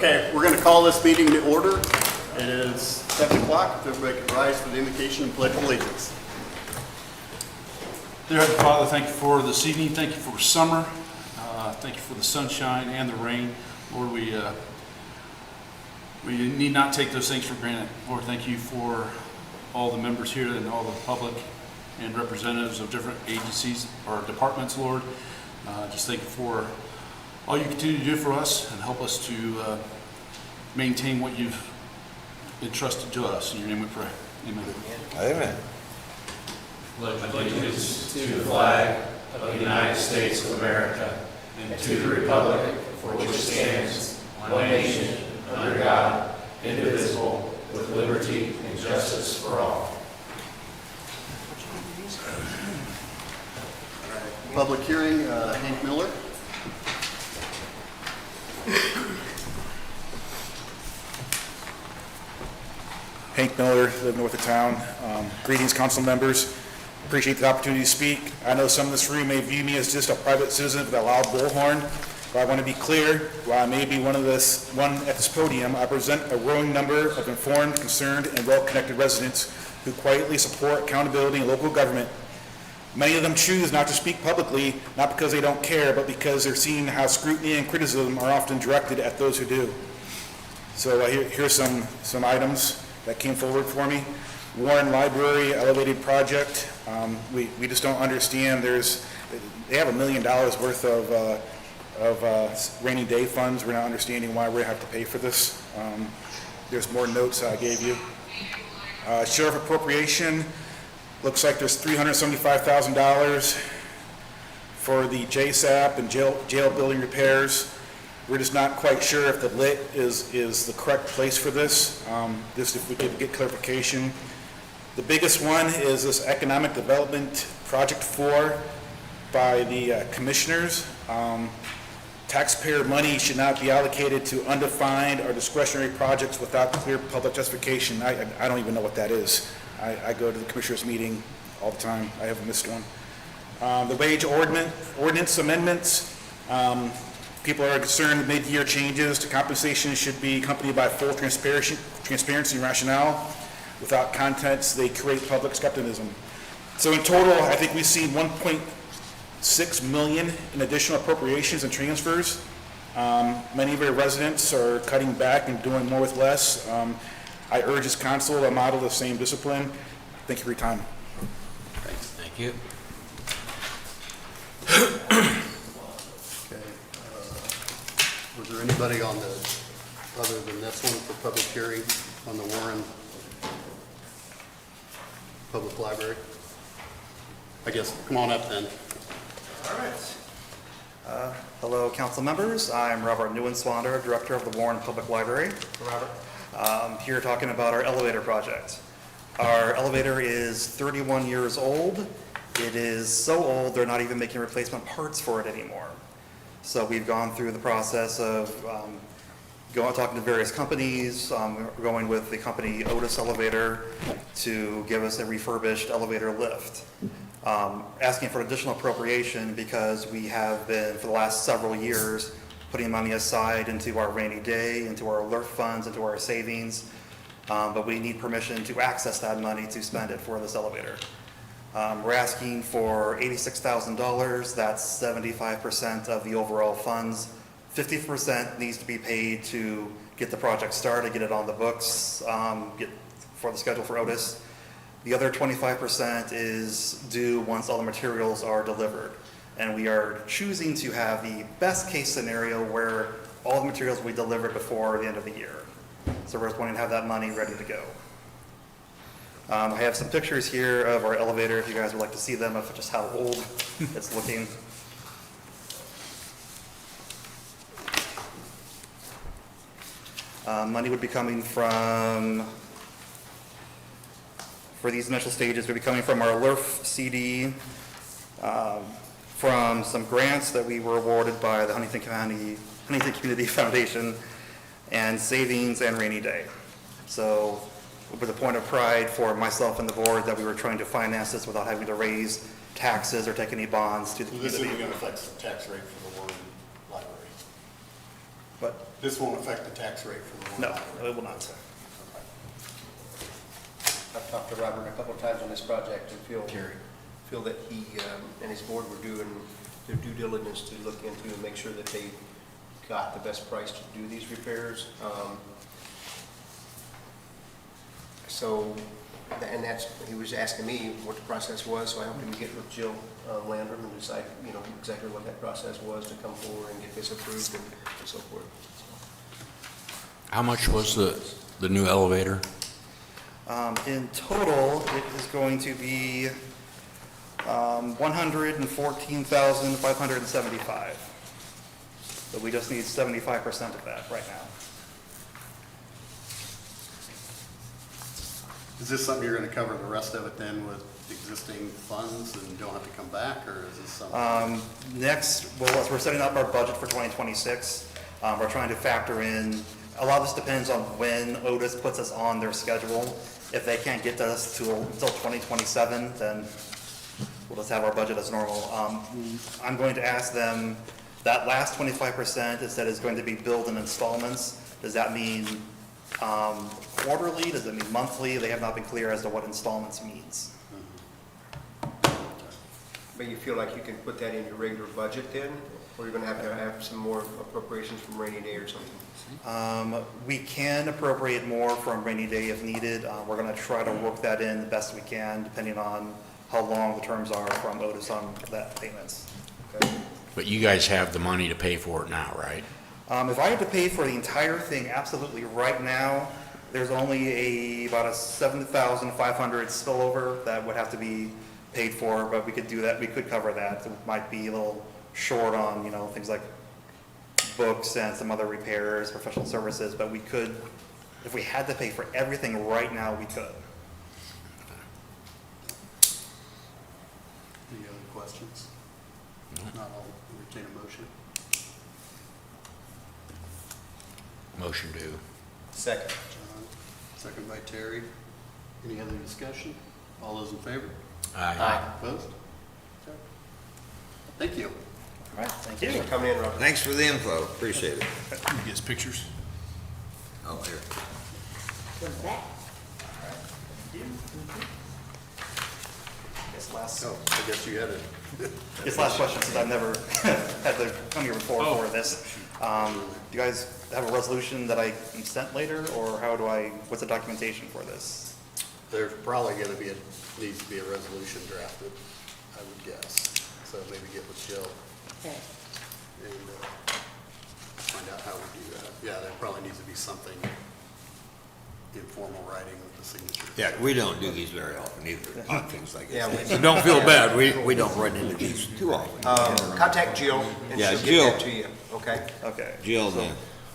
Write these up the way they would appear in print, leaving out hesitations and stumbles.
Okay, we're going to call this meeting to order. It is 7 o'clock. If everybody could rise for the invocation and pledge of allegiance. Dear Heavenly Father, thank you for this evening. Thank you for summer. Thank you for the sunshine and the rain. Lord, we need not take those things for granted. Lord, thank you for all the members here and all the public and representatives of different agencies or departments, Lord. Just thank you for all you continue to do for us and help us to maintain what you've entrusted to us. In your name we pray. Amen. Amen. Pledge allegiance to the flag of the United States of America and to the republic for which it stands, one nation, under God, indivisible, with liberty and justice for all. Public hearing, Hank Miller. Hank Miller, live north of town. Greetings, council members. Appreciate the opportunity to speak. I know some in this room may view me as just a private citizen with a loud bullhorn, but I want to be clear. While I may be one at this podium, I present a growing number of informed, concerned, and well-connected residents who quietly support accountability in local government. Many of them choose not to speak publicly, not because they don't care, but because they're seeing how scrutiny and criticism are often directed at those who do. So here's some items that came forward for me. Warren Library elevated project. We just don't understand. They have $1 million worth of rainy day funds. We're not understanding why we have to pay for this. There's more notes I gave you. Sheriff appropriation. Looks like there's $375,000 for the JSAP and jail building repairs. We're just not quite sure if the lit is the correct place for this. Just if we could get clarification. The biggest one is this Economic Development Project 4 by the commissioners. Taxpayer money should not be allocated to undefined or discretionary projects without clear public justification. I don't even know what that is. I go to the commissioners meeting all the time. I haven't missed one. The wage ordinance amendments. People are concerned mid-year changes to compensation should be accompanied by full transparency and rationale. Without contents, they create public skepticism. So in total, I think we've seen $1.6 million in additional appropriations and transfers. Many of our residents are cutting back and doing more with less. I urge this council to model the same discipline. Thank you for your time. Thanks. Thank you. Okay. Was there anybody on other than this one for public hearing on the Warren Public Library? I guess, come on up then. All right. Hello, council members. I'm Robert Neuenswander, Director of the Warren Public Library. Robert. Here talking about our elevator project. Our elevator is 31 years old. It is so old, they're not even making replacement parts for it anymore. So we've gone through the process of talking to various companies. We're going with the company Otis Elevator to give us a refurbished elevator lift. Asking for additional appropriation because we have been, for the last several years, putting money aside into our rainy day, into our alert funds, into our savings. But we need permission to access that money to spend it for this elevator. We're asking for $86,000. That's 75% of the overall funds. 50% needs to be paid to get the project started, get it on the books, get for the schedule for Otis. The other 25% is due once all the materials are delivered. And we are choosing to have the best case scenario where all the materials will be delivered before the end of the year. So we're just wanting to have that money ready to go. I have some pictures here of our elevator if you guys would like to see them, of just how old it's looking. Money would be coming from, for these initial stages, would be coming from our LERF CD, from some grants that we were awarded by the Huntington Community Foundation, and savings and rainy day. So it was a point of pride for myself and the board that we were trying to finance this without having to raise taxes or take any bonds to the So this community. isn't going to affect the tax rate for the Warren Library. But This won't affect the tax rate for the one no, operator? it will not. I've talked to Robert a couple of times on this project and feel that he and his board were doing their due diligence to look into and make sure that they got the best price to do these repairs. And that's, he was asking me what the process was, so I helped him get with Jill Landrum and decide, exactly what that process was to come forward and get this approved and so forth. How much was the new elevator? In total, it is going to be $114,575. So we just need 75% of that right now. Is this something you're gonna cover the rest of it then with existing funds and don't have to come back, or is this something? Next, well, as we're setting up our budget for 2026, we're trying to factor in, a lot of this depends on when Otis puts us on their schedule. If they can't get to us until 2027, then we'll just have our budget as normal. I'm going to ask them, that last 25% is that is going to be billed in installments. Does that mean quarterly? Does it mean monthly? They have not been clear as to what installments means. But you feel like you can put that in your regular budget then? Or you're gonna have to have some more appropriations from rainy day or something? We can appropriate more from rainy day if needed. We're going to try to work that in the best we can, depending on how long the terms are from Otis on that payments. Okay. But you guys have the money to pay for it now, right? If I had to pay for the entire thing absolutely right now, there's only about a $7,500 spillover that would have to be paid for, but we could do that, we could cover that. It might be a little short on, things like books and some other repairs, professional services, but we could, if we had to pay for everything right now, we could. Any other questions? Not, I'll entertain a motion. Motion to. Second. John, second by Terry. Any other discussion? All those in favor? Aye. Opposed? Okay. Thank you. All right, thank Thanks you. for coming in, Robert. Thanks for the info, appreciate it. Yes, pictures. Oh, here. Oh, I guess you had it. This last question, since I've never had to come here before for this. Do you guys have a resolution that I can sent later, or what's the documentation for this? There's probably gonna be needs to be a resolution drafted, I would guess. So maybe get with Jill Okay. and find out how we do that. Yeah, there probably needs to be something informal writing with the signature. Yeah, we don't do these very often either, on things like Yeah, this. we- So don't feel bad, we don't run into these too often. Contact Jill and Yeah, she'll get Jill. that to you, okay? Okay, Jill, the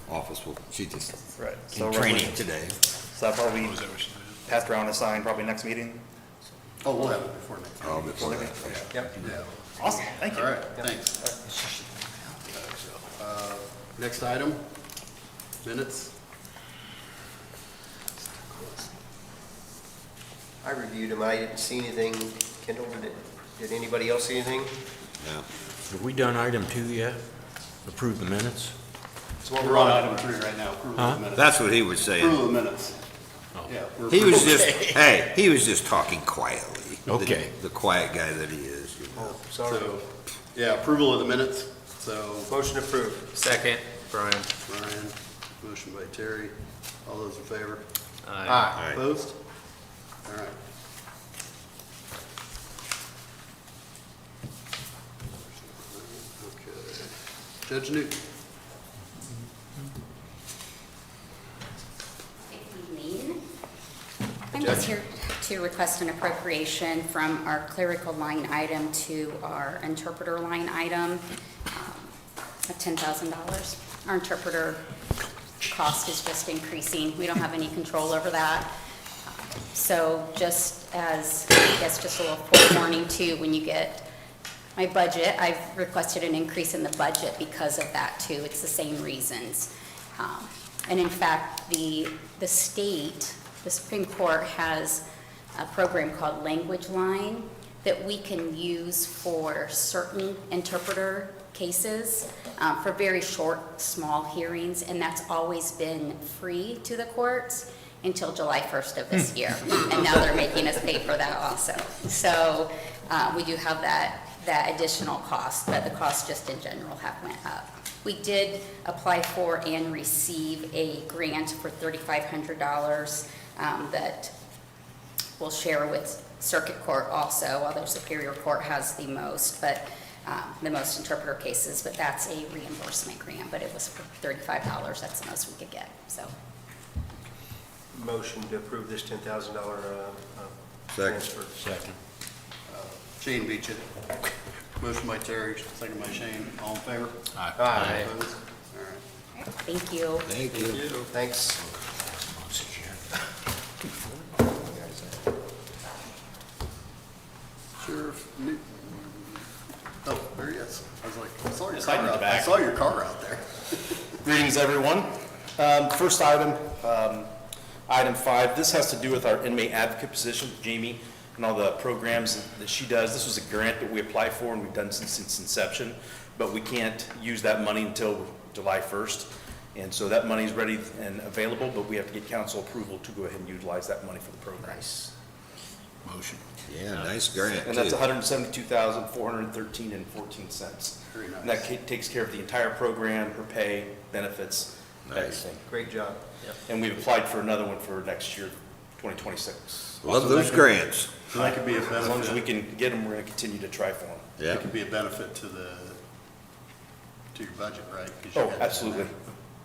office she just right. in training today. So that'll probably be passed around and signed probably next meeting. Oh, we'll have it before next Oh, meeting. before that, yeah. Yep. Yeah. Awesome, thank you. All right, thanks. Next item, minutes. I reviewed them, I didn't see anything. Kendall, did anybody else see anything? Yeah. Have we done item 2 yet? Approve the minutes? So what We're on item 3 right now, approval of the minutes. That's what he was saying. Approval of the minutes. Yeah. we're He was approving- just, hey, he was just talking quietly. Okay. The quiet guy that he is. Sorry. So, yeah, approval of the minutes, so Motion approved. Second, Brian. Brian, motion by Terry, all those in favor? Aye. Aye. Opposed? All right. Okay. Judge Newton. Good evening. I'm just here to request an appropriation from our clerical line item to our interpreter line item of $10,000. Our interpreter cost is just increasing. We don't have any control over that. So just as, I guess, just a little forewarning too, when you get my budget, I've requested an increase in the budget because of that too. It's the same reasons. And in fact, the state, the Supreme Court has a program called Language Line that we can use for certain interpreter cases for very short, small hearings, and that's always been free to the courts until July 1st of this year. And now they're making us pay for that also. So we do have that additional cost, but the costs just in general have went up. We did apply for and receive a grant for $3,500 that we'll share with Circuit Court also, although Superior Court has the most, but the most interpreter cases, but that's a reimbursement grant, but it was for $35, that's the most we could get, so. Motion to approve this $10,000 Second. transfer. Second. Shane beat you. Motion by Terry, second by Shane. All in favor? Aye. Opposed? All right. Thank you. Thank you. Thanks. Sheriff Newton. Oh, there he is. I was like, I saw your Just car hiding in the out. I back. saw your car out there. Greetings, everyone. First item, item 5, this has to do with our inmate advocate position, Jamie, and all the programs that she does. This was a grant that we applied for and we've done since its inception, but we can't use that money until July 1st. And so that money is ready and available, but we have to get council approval to go ahead and utilize that money for the program. Motion. Yeah, nice grant, And that's too. $172,413.14. Very nice. And that takes care of the entire program, her pay, benefits, everything. Great job. And we've applied for another one for next year, 2026. Love those grants. So that could be a As long as we benefit. can get them, we're going to continue to try for them. Yeah. It could be a benefit to your budget, right? 'Cause you Oh, had it in absolutely. there.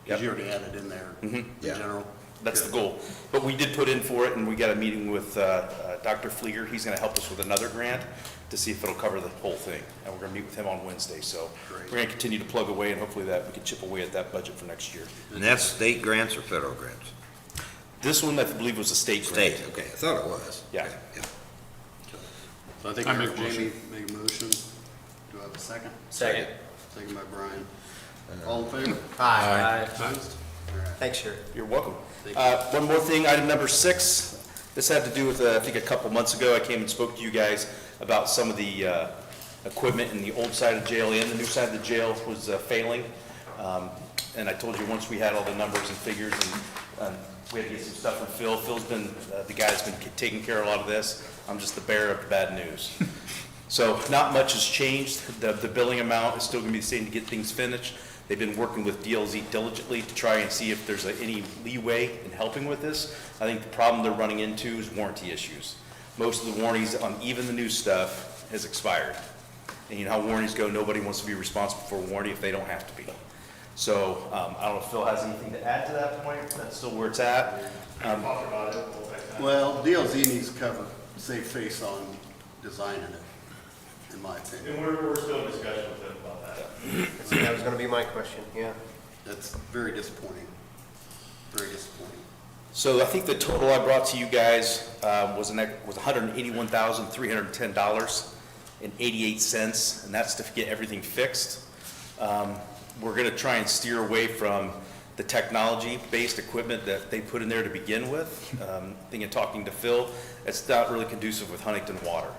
'Cause you already had it in there in Yeah. general. That's the Good. goal. But we did put in for it, and we got a meeting with Dr. Flieger. He's going to help us with another grant to see if it'll cover the whole thing. And we're going to meet with him on Wednesday. So Great. we're going to continue to plug away, and hopefully that we can chip away at that budget for next year. And that's state grants or federal grants? This one, I believe, was a state grant. State, okay, I thought it was. Yeah. Okay, So I think I I make heard a motion. Jamie make a motion. Do I have a second? Second. Second by Brian. All in favor? Aye. Opposed? All right. Thanks, Sheriff. You're welcome. Thank One more thing, item number 6. This had to do with, I think a couple months ago, I came and spoke to you guys about some of the equipment in the old side of jail and the new side of the jail was failing. And I told you, once we had all the numbers and figures, and we had to get some stuff from Phil. Phil's been the guy that's been taking care of a lot of this. I'm just the bearer of the bad news. So not much has changed. The billing amount is still going to be the same to get things finished. They've been working with DLZ diligently to try and see if there's any leeway in helping with this. I think the problem they're running into is warranty issues. Most of the warranties on even the new stuff has expired. And you know how warranties go, nobody wants to be responsible for a warranty if they don't have to be. So I don't know if Phil has anything to add to that point. That's still where it's at. Well, DLZ needs to cover, save face on designing it, in my opinion. And we're still in discussion with them about that. That was gonna be my question, yeah. That's very disappointing. Very disappointing. So I think the total I brought to you guys was $181,310.88, and that's to get everything fixed. We're going to try and steer away from the technology-based equipment that they put in there to begin with. Thinking, talking to Phil, it's not really conducive with Huntington Water.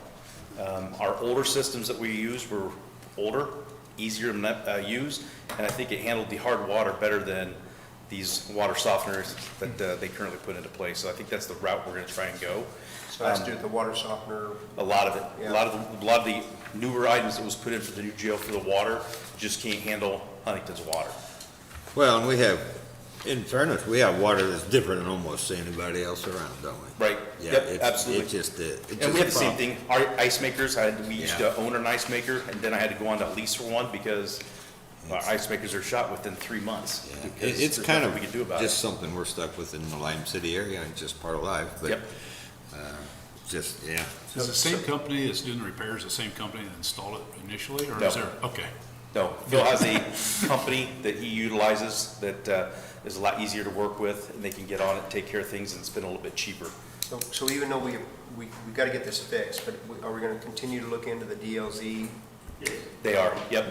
Our older systems that we used were older, easier to use, and I think it handled the hard water better than these water softeners that they currently put into place. So I think that's the route we're going to try and go. So it has to do with the water softener. A lot of it. Yeah. A lot of the newer items that was put in for the new jail for the water just can't handle Huntington's water. Well, and we have, in fairness, we have water that's different than almost anybody else around, don't we? Right? Yeah, Yep, it's- absolutely. It's just, it's And just we a have the same problem. thing. Our ice makers, we used Yeah. to own an ice maker, and then I had to go on to lease for one because our ice makers are shot within 3 months. Yeah, because it's there's kind nothing of we can do about just it. something we're stuck with in the Lime City area, and it's just part of life, but, Yep. just, yeah. Is the same company that's doing the repairs, the same company that installed it initially, or No. is there, okay. No, Phil has a company that he utilizes that is a lot easier to work with, and they can get on it and take care of things, and it's been a little bit cheaper. So even though we gotta get this fixed, but are we gonna continue to look into the DLZ? They are, yep.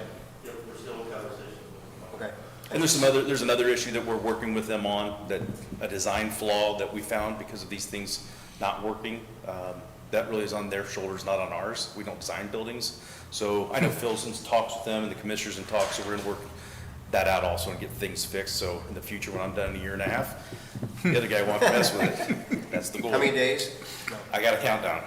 Okay. And there's another issue that we're working with them on, that a design flaw that we found because of these things not working, that really is on their shoulders, not on ours. We don't design buildings. So I know Phil's in talks with them and the commissioners in talks, so we're gonna work that out also and get things fixed. So in the future, when I'm done in a year and a half, the other guy won't mess with it. That's the goal. How many days? I got a countdown.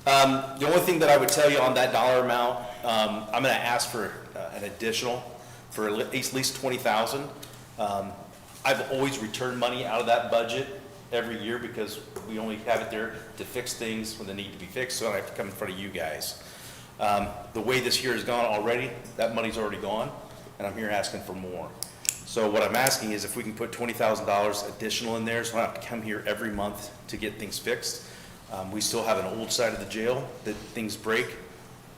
The only thing that I would tell you on that dollar amount, I'm gonna ask for an additional, for at least 20,000. I've always returned money out of that budget every year because we only have it there to fix things when they need to be fixed, so I have to come in front of you guys. The way this year has gone already, that money's already gone, and I'm here asking for more. So what I'm asking is if we can put $20,000 additional in there, so I don't have to come here every month to get things fixed. We still have an old side of the jail that things break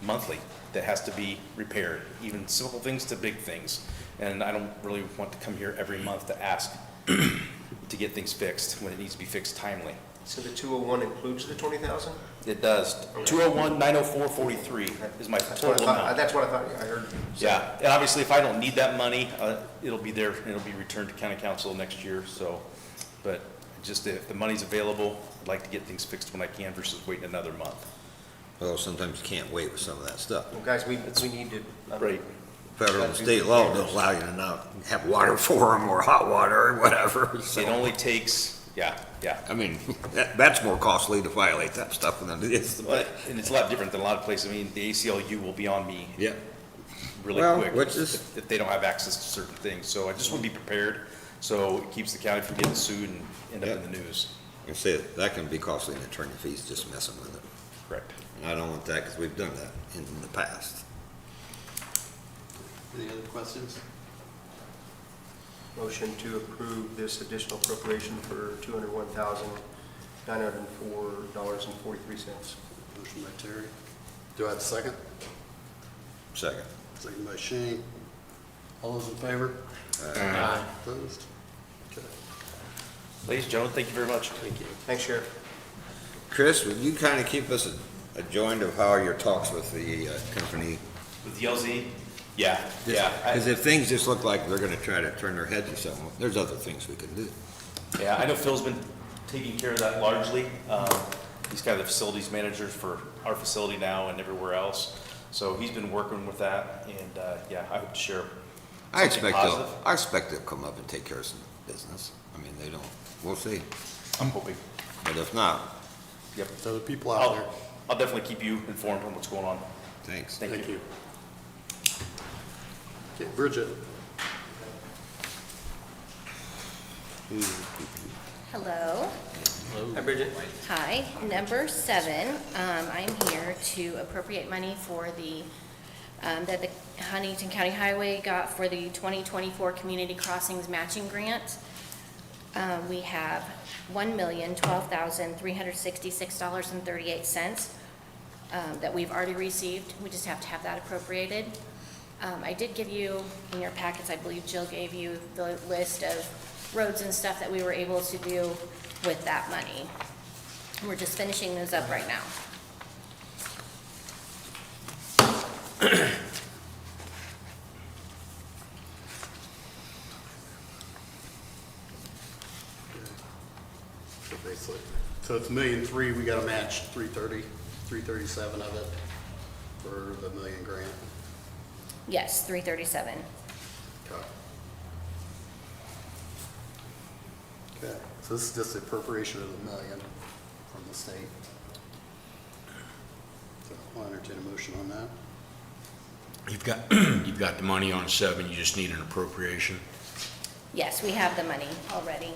monthly, that has to be repaired, even simple things to big things. And I don't really want to come here every month to ask to get things fixed when it needs to be fixed timely. So the 201 includes the 20,000? It does. 201-904-43 is my total amount. That's what I thought, I heard. So- Yeah, and obviously if I don't need that money, it'll be there, it'll be returned to county council next year, so. But just if the money's available, I'd like to get things fixed when I can versus waiting another month. Well, sometimes you can't wait with some of that stuff. Well, guys, we need to. Right. Federal and state law don't allow you to not have water for them or hot water or whatever, so. It only takes, yeah. I mean, that's more costly to violate that stuff than it is to. But, and it's a lot different than a lot of places. I mean, the ACLU will be on me Yeah. really Well, quick which is- if they don't have access to certain things. So I just want to be prepared, so it keeps the county from getting sued and end up in the news. I say, that can be costly in attorney fees just messing with it. Correct. And I don't want that, because we've done that in the past. Any other questions? Motion to approve this additional appropriation for $201,904.43. Motion by Terry. Do I have a second? Second. Second by Shane. All those in favor? Aye. Opposed? Okay. Ladies and gentlemen, thank you very much. Thank you. Thanks, Sheriff. Chris, would you kind of keep us adjoined of how your talks with the company? With the LZ? Yeah. Because if things just look like they're gonna try to turn their heads or something, there's other things we can do. Yeah, I know Phil's been taking care of that largely. He's kind of the facilities manager for our facility now and everywhere else. So he's been working with that, and, yeah, I hope to share I something expect positive. they'll come up and take care of some business. I mean, they don't, we'll see. I'm hoping. But if not, Yep. There's other people out there. I'll definitely keep you informed on what's going on. thanks. Thank you. Okay, Bridget. Hello. Hi, Bridget. Hi. Number 7, I'm here to appropriate money for that the Huntington County Highway got for the 2024 Community Crossings Matching Grant. We have $1,012,366.38 that we've already received. We just have to have that appropriated. I did give you, in your packets, I believe Jill gave you the list of roads and stuff that we were able to do with that money. We're just finishing those up right now. So basically, so it's 1,000,003, we gotta match 337 of it for the million grant. Yes, 337. Okay. Okay, so this is just the appropriation of the million from the state. So I'll entertain a motion on that. You've got the money on 7, you just need an appropriation. Yes, we have the money already.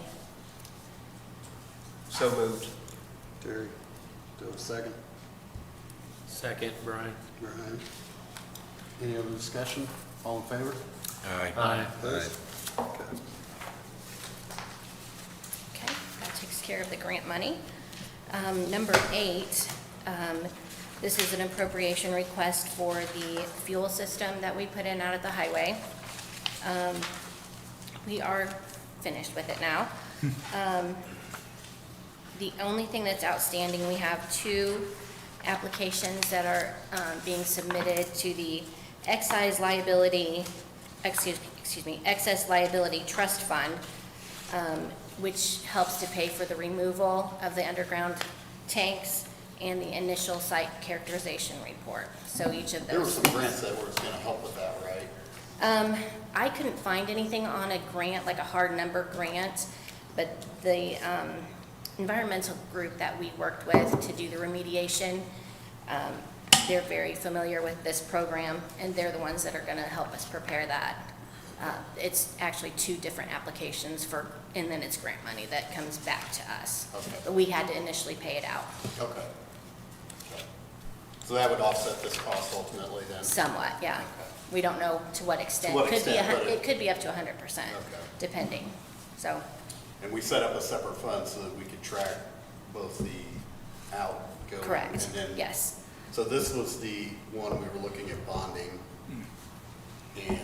So moved. Terry, do I have a second? Second, Brian. Brian. Any other discussion? All in favor? Aye. Opposed? Okay. Okay, that takes care of the grant money. Number 8, this is an appropriation request for the fuel system that we put in out at the highway. We are finished with it now. The only thing that's outstanding, we have 2 applications that are being submitted to the excess liability trust fund, which helps to pay for the removal of the underground tanks and the initial site characterization report. So each of There were those. some grants that were gonna help with that, right? I couldn't find anything on a grant, like a hard number grant, but the environmental group that we worked with to do the remediation, they're very familiar with this program, and they're the ones that are gonna help us prepare that. It's actually 2 different applications for, and then it's grant money that comes back to us. Okay. But we had to initially pay it out Okay. Okay. So that would offset this cost ultimately then? somewhat, yeah. Okay. We don't know to what extent. what Could be extent, but it could be up to 100%, Okay. depending, so. And we set up a separate fund so that we could track both the outgoing. Correct, and then- yes. So this was the one we were looking at bonding. And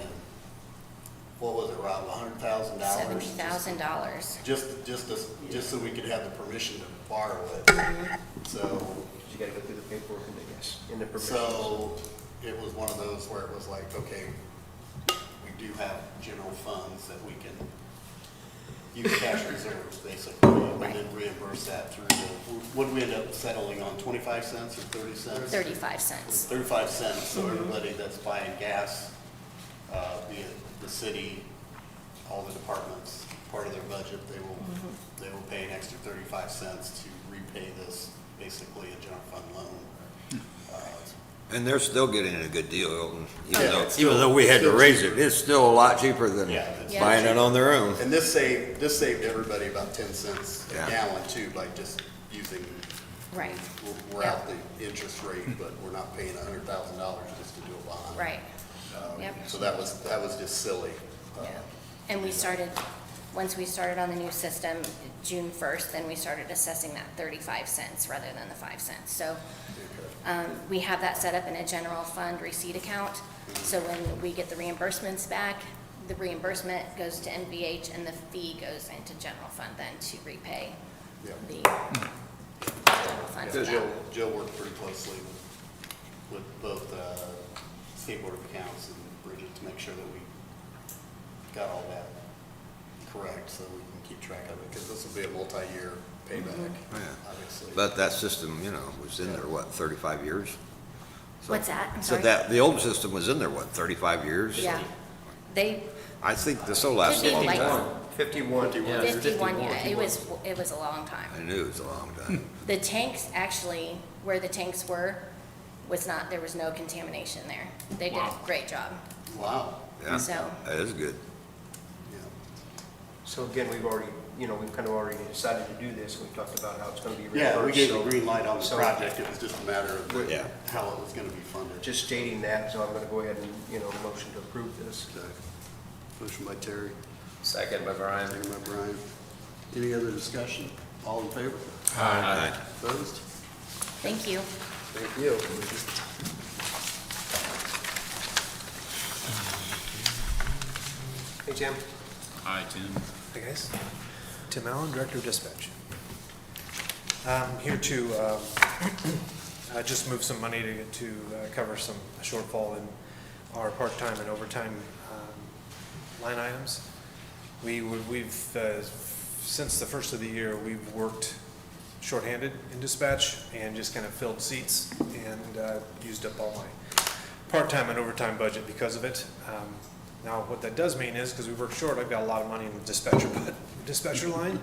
what was it, Rob, $100,000? $70,000. Just so we could have the permission to borrow it. So, You gotta go through the paperwork and the, yes, in the permission. so it was one of those where it was like, okay, we do have general funds that we can use cash reserves basically, and then reimburse that through the, what did we end up settling on, 25 cents or 30 cents? 35 cents. 35 cents, so everybody that's buying gas, be it the city, all the departments, part of their budget, they will pay an extra 35 cents to repay this, basically a general fund loan. And they're still getting a good deal, Hilton. Yeah, it's Even still- though we had to still raise cheaper. it, it's still a lot cheaper than Yeah, it's buying it on their own. And this saved everybody about 10 cents a Yeah. gallon too, by just using, Right, we're out the interest rate, but we're not paying $100,000 just to do a bond. right, Yep. So that was just silly. yeah. And we started, once we started on the new system, June 1st, then we started assessing that 35 cents rather than the 5 cents. So we have that set up in a general fund receipt account. So when we get the reimbursements back, the reimbursement goes to NVH and the fee goes into general fund then to repay Yeah. the general fund for that. Jill worked pretty closely with both State Board of Accounts and Bridget to make sure that we got all that correct, so we can keep track of it, because this will be a multi-year payback, Yeah. obviously. But that system, was in there, what, 35 years? So- What's that? I'm So sorry. the old system was in there, what, 35 years? Yeah. They, I think this will last Could a be long like- time. 51. 51, yeah, it was a long time. I knew it was a long time. The tanks, actually, where the tanks were, was not, there was no contamination there. They did a great job. Wow, Yeah, So- that is good. yeah. So again, we've already, we've kind of already decided to do this, we talked about how it's gonna be reimbursed. Yeah, we gave the so green light on the so- project, it was just a matter of Yeah. how it was gonna be funded. Just stating that, so I'm gonna go ahead and, motion to approve this. Okay. Motion by Terry, Second by Brian. second by Brian. Any other discussion? All in favor? Aye. Opposed? Thank you. Thank you. Hey, Jim. Hi, Tim. Hi, guys. Tim Allen, Director of Dispatch. I'm here to just move some money to cover some shortfall in our part-time and overtime line items. We've since the first of the year, we've worked shorthanded in dispatch and just kind of filled seats and used up all my part-time and overtime budget because of it. Now, what that does mean is, because we work short, I've got a lot of money in the dispatcher line.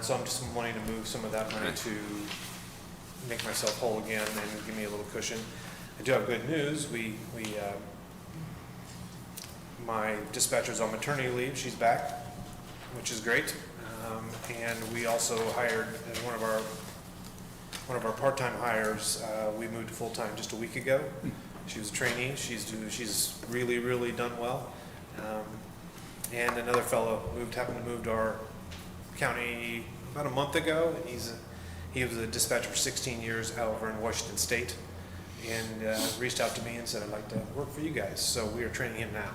So I'm just wanting to move some of that money to make myself whole again and give me a little cushion. I do have good news. My dispatcher's on maternity leave. She's back, which is great. And we also hired as one of our part-time hires. We moved to full-time just a week ago. She was a trainee. She's really, really done well. And another fellow happened to move to our county about a month ago, and he was a dispatcher for 16 years out over in Washington State, and reached out to me and said, I'd like to work for you guys. So we are training him now.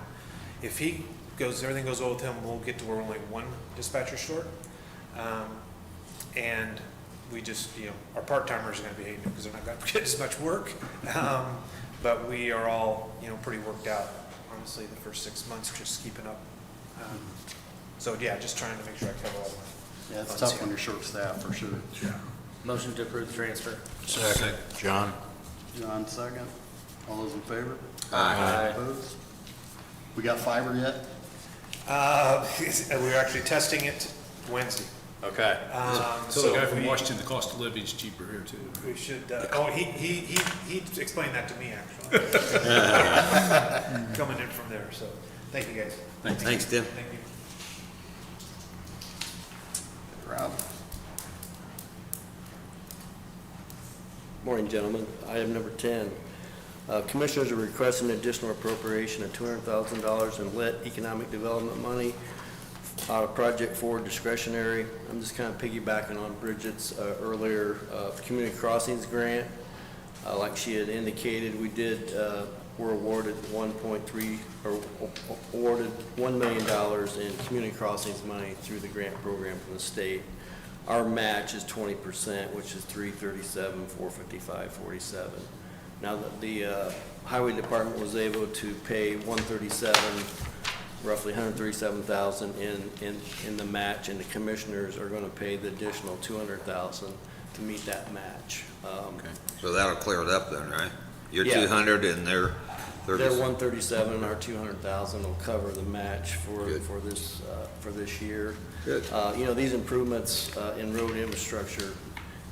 If everything goes well with him, we'll get to where we're only one dispatcher short. And we just, our part-timers are gonna be hating it because they're not gonna get as much work. But we are all, pretty worked out, honestly, the first 6 months, just keeping up. So yeah, just trying to make sure I cover all my Yeah, it's funds tough here. when you're short-staffed, for sure. Motion to approve the transfer. Second. John? John, second. All those in favor? Aye. Opposed? We got fiber yet? We're actually testing it Wednesday. Okay. So the guy from we- Washington, the cost of living is cheaper here too. We should, he explained that to me, actually. Coming in from there, so, thank you, guys. Thanks, Tim. Thank you. Rob? Morning, gentlemen. Item number 10. Commissioners are requesting additional appropriation of $200,000 in lit economic development money out of Project 4 discretionary. I'm just kind of piggybacking on Bridget's earlier Community Crossings grant. Like she had indicated, were awarded awarded $1 million in Community Crossings money through the grant program from the state. Our match is 20%, which is $337, $455.47. Now, the Highway Department was able to pay roughly $137,000 in the match, and the commissioners are going to pay the additional $200,000 to meet that match. So that'll clear it up then, right? You're Yeah. 200 and they're 30. Their 137 and our 200,000 will cover the match for this year. Good. You know, these improvements in road infrastructure,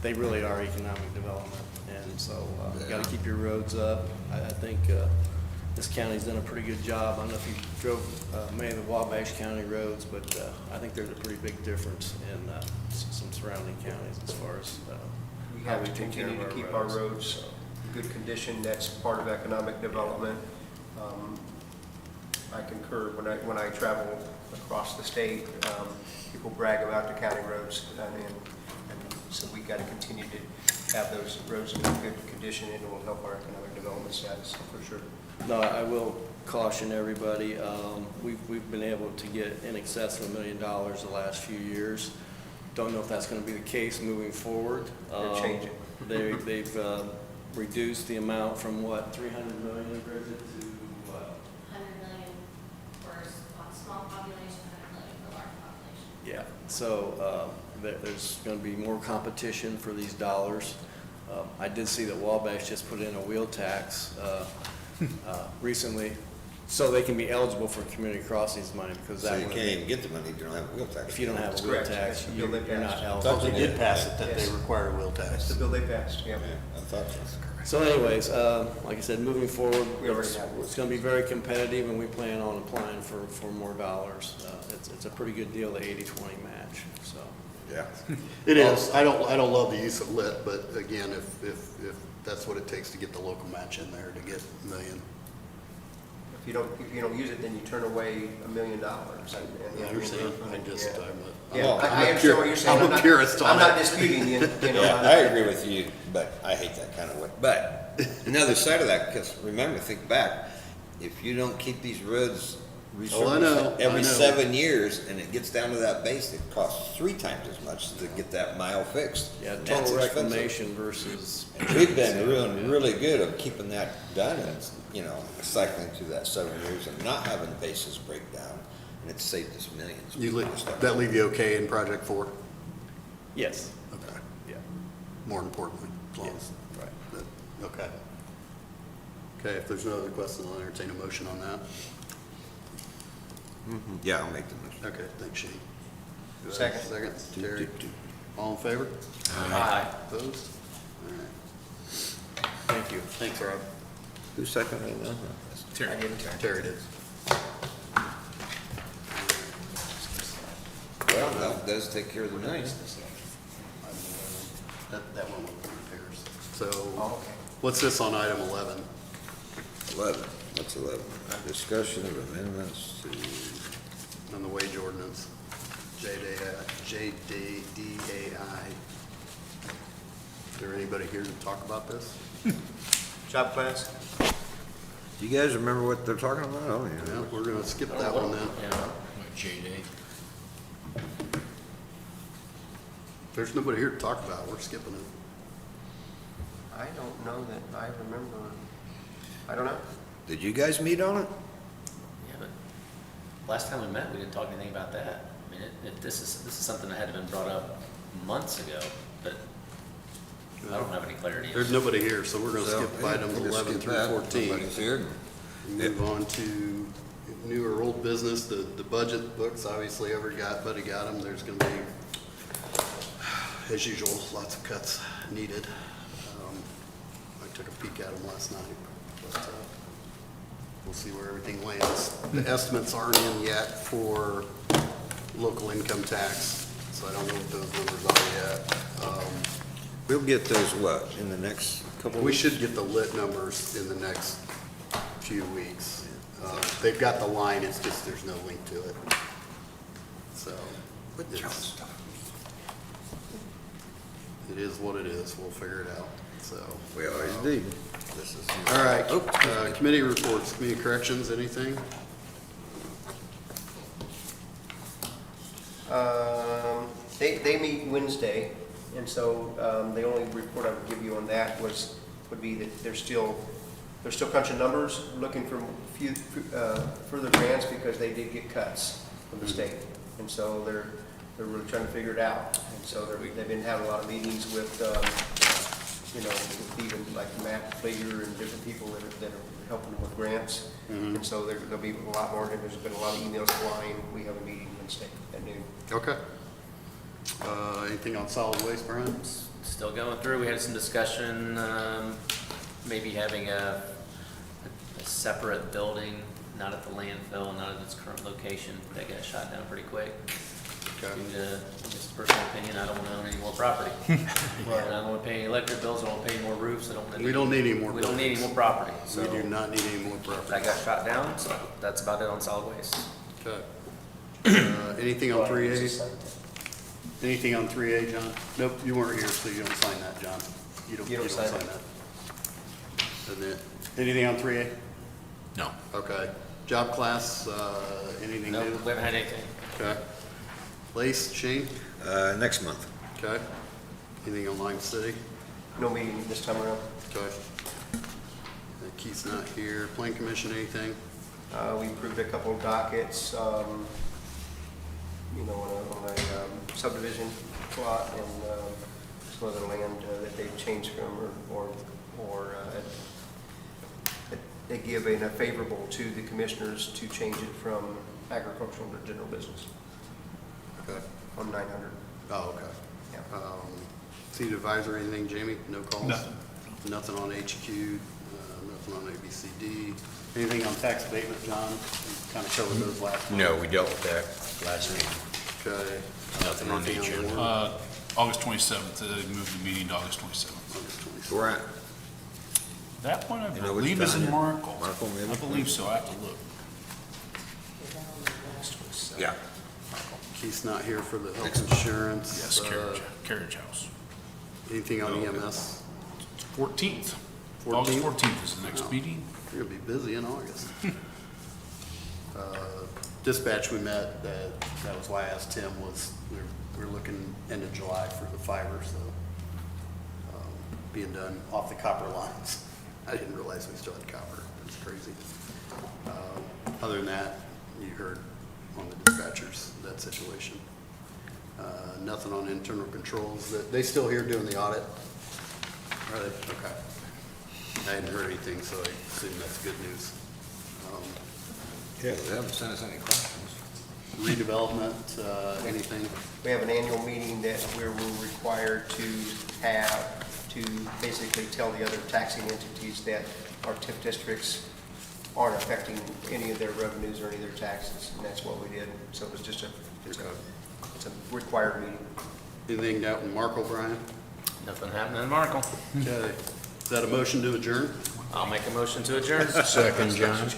they really are economic development, and so you got to keep your roads up. I think this county's done a pretty good job. I don't know if you drove many of the Wabash County roads, but I think there's a pretty big difference in some surrounding counties as far as We how have we to take care continue of to our keep our roads. roads in good condition. That's part of economic development. I concur. When I travel across the state, people brag about the county roads, and so we got to continue to have those roads in good condition, and it will help our economic development status for sure. No, I will caution everybody, we've been able to get in excess of $1 million the last few years. Don't know if that's gonna be the case moving forward. They're changing. They've reduced the amount from what, 300 million, Bridget, to what? 100 million for a small population, 100 million for a large population. Yeah, so there's going to be more competition for these dollars. I did see that Wabash just put in a wheel tax recently, so they can be eligible for community crossings money, because So that you one, can't even get the money if you don't have a wheel tax. if you don't have a That's wheel correct. tax, That's the bill they you're not passed. I thought eligible. they did pass it, that they Yes. require a wheel That's tax. the bill they passed, yeah. Yeah, I thought so. So anyways, like I said, moving forward, We already it's have it. going to be very competitive, and we plan on applying for more dollars. It's a pretty good deal, the 80-20 match, so. Yeah. It is. I don't love the use of lit, but again, if that's what it takes to get the local match in there to get a million. If you don't use it, then you turn away $1 million. I understand. Yeah, I understand what you're saying. I'm a purist on I'm not it. disputing the, Yeah, I agree with you, but I hate that kind of way. But another side of that, because remember, think back, if you don't keep these roads Oh, I know, resurfaced every I know. 7 years, and it gets down to that base, it costs 3 times as much to get that mile fixed. Yeah, And total that's expensive. reclamation versus. And we've been really good at keeping that done and, cycling through that 7 years and not having bases break down. And it's saved us millions. That leave you okay in Project 4? Yes, Okay. yeah, More importantly, as long yes, as, right. okay. Okay, if there's no other questions, I'll entertain a motion on that. Yeah, I'll make the motion. Okay, thanks, Shane. Do I have a Second. Second, Terry. All in favor? Aye. Opposed? All right. Thank you. Thanks, Rob. Who seconded that? I didn't turn. Terry did. Well, that does take care of the million. That one with the repairs. So, Oh, okay. what's this on item 11? 11, what's 11? Discussion of amendments to, On the wage ordinance, JDAI. Is there anybody here to talk about this? Job class? do you guys remember what they're talking about? Oh, Yeah, yeah. we're gonna skip that one then. There's nobody here to talk about, it. We're skipping it. I don't know that I remember. I don't know. Did you guys meet on it? Yeah, but last time we met, we didn't talk anything about that. I mean, this is something that had been brought up months ago, but I don't have any clarity. There's nobody here, so we're gonna So, skip yeah, items we'll 11 skip through that. 14. Nobody's here. Move on to new or old business, the budget books, obviously everybody got them. There's gonna be, as usual, lots of cuts needed. I took a peek at them last night, but we'll see where everything lands. The estimates aren't in yet for local income tax, so I don't know what those numbers are yet. We'll get those, what, in the next couple We weeks? should get the lit numbers in the next few weeks. They've got the line, it's just there's no link to it. So, it's- it is what it is, we'll figure it out, so. We always do. This is. All right, Oh, committee reports, community corrections, anything? They meet Wednesday, and so the only report I would give you on that would be that they're still crunching numbers, looking for further grants because they did get cuts from the state. And so they're really trying to figure it out. And so they've been having a lot of meetings with, with even like Matt Fleeger and different people that are helping them with grants. And so there'll be a lot more, and there's been a lot of emails flying. We have a meeting Wednesday at noon. Okay. Anything on solid waste, Brian? Still going through. We had some discussion, maybe having a separate building, not at the landfill, not at its current location. That got shot down pretty quick. Okay. Due to just personal opinion, I don't want to own any more property. And I don't want to pay any electric bills, I don't want to pay any more roofs, I don't want to. We don't need any more We don't need any buildings. more property, so. We do not need any more property. That got shot down, so that's about it on solid waste. Okay. Anything on 3A? Anything on 3A, John? Nope, you weren't here, so you don't sign that, John. You don't sign that. Isn't it? Anything on 3A? No. Okay. Job class, anything No, new? we haven't had anything. Okay. Lace, Shane? Next month. Okay. Anything on Lime City? No meeting this time around. Okay. Keith's not here. Plan Commission, anything? We approved a couple of dockets, on a subdivision plot and some other land that they've changed from or they give a favorable to the commissioners to change it from agricultural to general business Okay. on 900. Oh, okay. Yeah. Seat advisor, anything, Jamie? No calls? Nothing. Nothing on HQ, nothing on ABCD. Anything on tax abatement, John? Kind of covered those last. No, we dealt with that last meeting. Okay. Nothing on the Anything agenda. warrant? August 27th, they moved the meeting to August 27th. August 27th. Where at? That one, I You know which believe, is time in yet? Markle. Markle, maybe? I believe so, I have to look. Yeah. Keith's not here for the health Next month. insurance. Yes, Carriage House. Anything on EMS? 14th. 14th? August 14th is the next Wow. meeting. You're gonna be busy in August. Dispatch we met, that was why I asked Tim, was we're looking end of July for the fiber, so being done off the copper lines. I didn't realize we still had copper. It's crazy. Other than that, you heard on the dispatchers, that situation. Nothing on internal controls. They still here doing the audit? Are they? Okay. I hadn't heard anything, so I assume that's good news. Yeah, they haven't sent us any questions. Redevelopment, anything? We have an annual meeting that we're required to have to basically tell the other taxing entities that our TIF districts aren't affecting any of their revenues or any of their taxes, and that's what we did. So it was just it's a required meeting. Anything out in Markle, Brian? Nothing happening in Markle. Okay. Is that a motion to adjourn? I'll make a motion to adjourn. Second, John.